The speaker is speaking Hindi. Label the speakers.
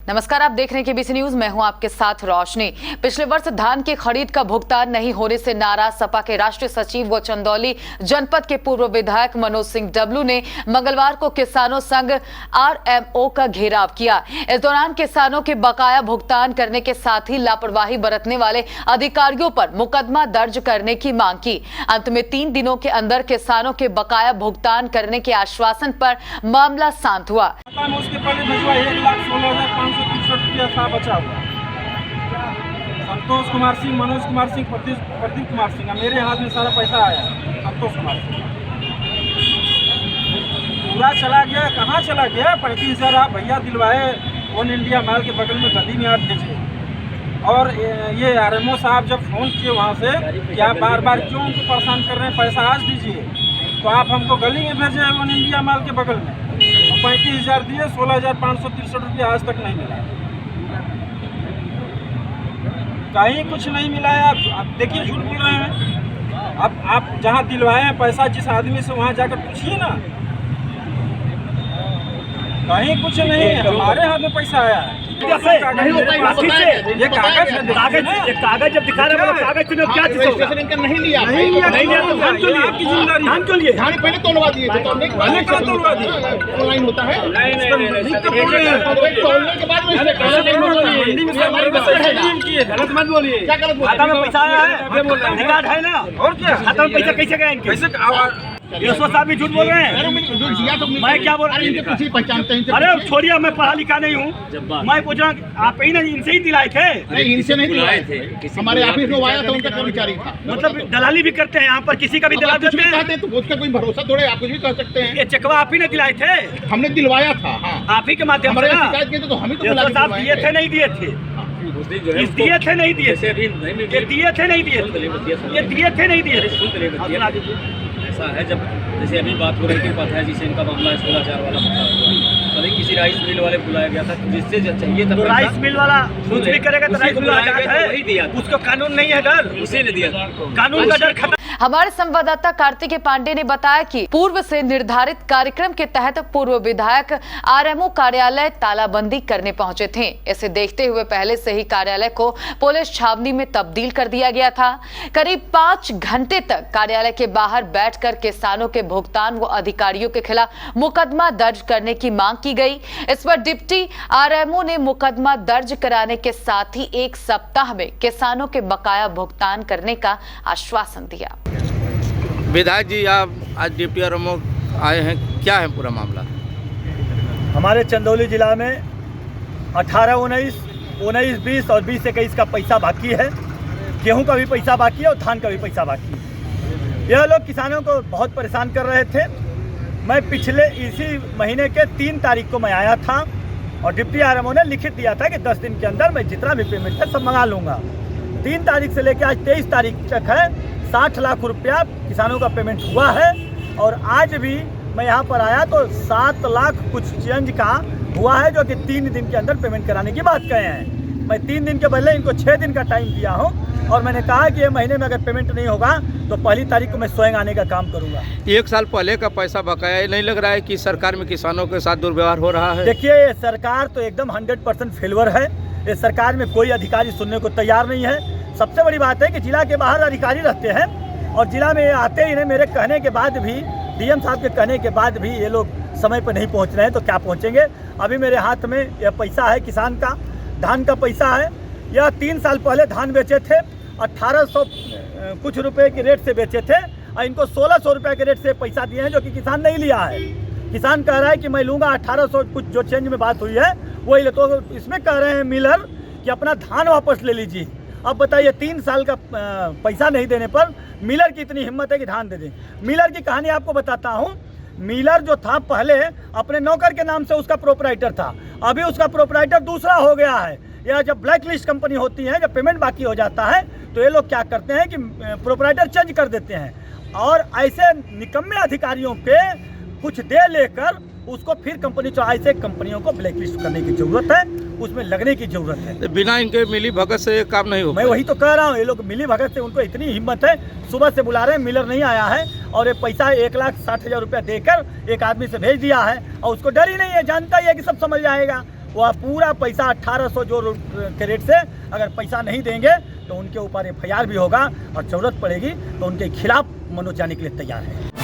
Speaker 1: नमस्कार, आप देख रहे हैं केबीसी न्यूज। मैं हूं आपके साथ रोशनी। पिछले वर्ष धान की खरीद का भुगतान नहीं होने से नाराज सपा के राष्ट्रीय सचिव व चंदौली जनपद के पूर्व विधायक मनोज सिंह डबलू ने मंगलवार को किसानों संघ आरएमओ का घेराव किया। इस दौरान किसानों के बकाया भुगतान करने के साथ ही लापरवाही बरतने वाले अधिकारियों पर मुकदमा दर्ज करने की मांग की। अंत में 3 दिनों के अंदर किसानों के बकाया भुगतान करने के आश्वासन पर मामला शांत हुआ।
Speaker 2: उसके पहले भिजवा 1,16,563 रुपया था बचा हुआ। संतोष कुमार सिंह, मनोज कुमार सिंह, प्रदीप कुमार सिंह, मेरे हाथ में सारा पैसा आया। संतोष कुमार सिंह पूरा चला गया। कहाँ चला गया? 35,000 आप भैया दिलवाए वन इंडिया माल के बगल में गली में आप भेजे। और ये आरएमओ साहब जब फ़ोन किए वहाँ से कि आप बार बार क्यों उनको परेशान कर रहे हैं, पैसा आज दीजिए, तो आप हमको गली में भेजे वन इंडिया माल के बगल में। 35,000 दिए, 16,563 रुपया आज तक नहीं मिला। कहीं कुछ नहीं मिला है। आप देखिए, झूठ बोल रहे हैं। अब आप जहाँ दिलवाए हैं पैसा जिस आदमी से, वहाँ जाकर पूछिए ना। कहीं कुछ नहीं है, हमारे हाथ में पैसा आया है।
Speaker 3: ये कागज जब दिखा रहे हैं, कागज चुने क्या चीज
Speaker 2: नहीं लिया तो धान क्यों लिए? आपकी जिम्मेदारी। धान क्यों लिए? धान पहले तोलवा दिए थे। पहले कहाँ तोलवा दिए? ऑनलाइन होता है। तोलने के बाद
Speaker 3: गलत मत बोलिए।
Speaker 2: क्या गलत
Speaker 3: खाता में पैसा आया है, रिकॉर्ड है ना।
Speaker 2: और क्या
Speaker 3: खाता में पैसा कैसे गया इनके? यशवंत साहब भी झूठ बोल रहे हैं। मैं क्या बोल रहा हूँ?
Speaker 2: पहचानते हैं।
Speaker 3: अरे छोड़िए, मैं पढ़ा लिखा नहीं हूँ। मैं पूछ रहा हूँ, आप ही ना इनसे ही दिलाए थे?
Speaker 2: नहीं, इनसे नहीं दिलाए थे। हमारे ऑफिस में आया था, उनका कर्मचारी था।
Speaker 3: मतलब दलाली भी करते हैं यहाँ पर, किसी का भी दिला देते हैं।
Speaker 2: तो उसका कोई भरोसा थोड़े, आप कुछ भी कर सकते हैं।
Speaker 3: ये चकवा आप ही ने दिलाए थे?
Speaker 2: हमने दिलवाया था। हाँ,
Speaker 3: आप ही के माध्यम से
Speaker 2: शिकायत किए थे, तो हम ही तो
Speaker 3: दिए थे नहीं दिए थे? दिए थे नहीं दिए थे? दिए थे नहीं दिए? ये दिए थे नहीं दिए?
Speaker 4: ऐसा है, जब जैसे अभी बात हो रही थी, पता है जिसे इनका मामला है 16,000 वाला फंसा हुआ, कभी किसी राइस मिल वाले बुलाया गया था, जिससे चाहिए था।
Speaker 3: तो राइस मिल वाला कुछ भी करेगा तो राइस मिल
Speaker 4: है, वही दिया।
Speaker 3: उसको कानून नहीं है डर,
Speaker 4: उसी ने दिया।
Speaker 3: कानून का डर खत्म।
Speaker 1: हमारे संवाददाता कार्तिक पांडे ने बताया कि पूर्व से निर्धारित कार्यक्रम के तहत पूर्व विधायक आरएमओ कार्यालय तालाबंदी करने पहुंचे थे। इसे देखते हुए पहले से ही कार्यालय को पुलिस छावनी में तब्दील कर दिया गया था। करीब 5 घंटे तक कार्यालय के बाहर बैठकर किसानों के भुगतान व अधिकारियों के खिलाफ मुकदमा दर्ज करने की मांग की गई। इस पर डिप्टी आरएमओ ने मुकदमा दर्ज कराने के साथ ही 1 सप्ताह में किसानों के बकाया भुगतान करने का आश्वासन दिया।
Speaker 5: विधायक जी, आप आज डिप्टी आरएमओ आए हैं, क्या है पूरा मामला?
Speaker 3: हमारे चंदौली जिला में 18, 19, 20 और 20-21 का पैसा बाकी है। गेहूं का भी पैसा बाकी है और धान का भी पैसा बाकी है। यह लोग किसानों को बहुत परेशान कर रहे थे। मैं पिछले इसी महीने के 3 तारीख को मैं आया था और डिप्टी आरएमओ ने लिखित दिया था कि 10 दिन के अंदर मैं जितना भी पेमेंट है सब मंगा लूँगा। 3 तारीख से लेकर आज 23 तारीख तक है, 60 लाख रुपया किसानों का पेमेंट हुआ है। और आज भी मैं यहाँ पर आया तो 7 लाख कुछ चेंज का हुआ है, जो कि 3 दिन के अंदर पेमेंट कराने की बात कहे हैं। मैं 3 दिन के बदले इनको 6 दिन का टाइम दिया हूँ और मैंने कहा कि ये महीने में अगर पेमेंट नहीं होगा तो 1 तारीख को मैं स्वयं आने का काम करूँगा।
Speaker 5: 1 साल पहले का पैसा बकाया, नहीं लग रहा है कि सरकार में किसानों के साथ दुर्व्यवहार हो रहा है?
Speaker 3: देखिए, ये सरकार तो एकदम 100% फेलवर है। इस सरकार में कोई अधिकारी सुनने को तैयार नहीं है। सबसे बड़ी बात है कि जिला के बाहर अधिकारी रहते हैं और जिला में आते ही नहीं। मेरे कहने के बाद भी, डीएम साहब के कहने के बाद भी ये लोग समय पर नहीं पहुंच रहे हैं, तो क्या पहुंचेंगे? अभी मेरे हाथ में यह पैसा है किसान का, धान का पैसा है। यह 3 साल पहले धान बेचे थे, 1800 कुछ रुपए के रेट से बेचे थे और इनको 1600 रुपये के रेट से पैसा दिए हैं, जो कि किसान नहीं लिया है। किसान कह रहा है कि मैं लूँगा 1800 कुछ, जो चेंज में बात हुई है वही ले। तो इसमें कह रहे हैं मिलर कि अपना धान वापस ले लीजिए। अब बताइए, 3 साल का पैसा नहीं देने पर मिलर की इतनी हिम्मत है कि धान दे दें। मिलर की कहानी आपको बताता हूँ। मिलर जो था पहले अपने नौकर के नाम से उसका प्रोपराइटर था, अभी उसका प्रोपराइटर दूसरा हो गया है। या जब ब्लैक लिस्ट कंपनी होती है, जब पेमेंट बाकी हो जाता है तो ये लोग क्या करते हैं कि प्रोपराइटर चेंज कर देते हैं और ऐसे निकम्मे अधिकारियों पे कुछ दे लेकर उसको फिर कंपनी ऐसे कंपनियों को ब्लैक लिस्ट करने की जरूरत है, उसमें लगने की जरूरत है।
Speaker 5: बिना इनके मिली भगत से काम नहीं हो।
Speaker 3: मैं वही तो कह रहा हूँ, ये लोग मिली भगत से, उनको इतनी हिम्मत है, सुबह से बुला रहे हैं, मिलर नहीं आया है और ये पैसा 1,60,000 रुपया देकर एक आदमी से भेज दिया है और उसको डर ही नहीं है, जानता ही है कि सब समझ जाएगा। वह पूरा पैसा 1800 जो के रेट से अगर पैसा नहीं देंगे तो उनके ऊपर FIR भी होगा और ज़रूरत पड़ेगी तो उनके खिलाफ मनोज जाने के लिए तैयार है।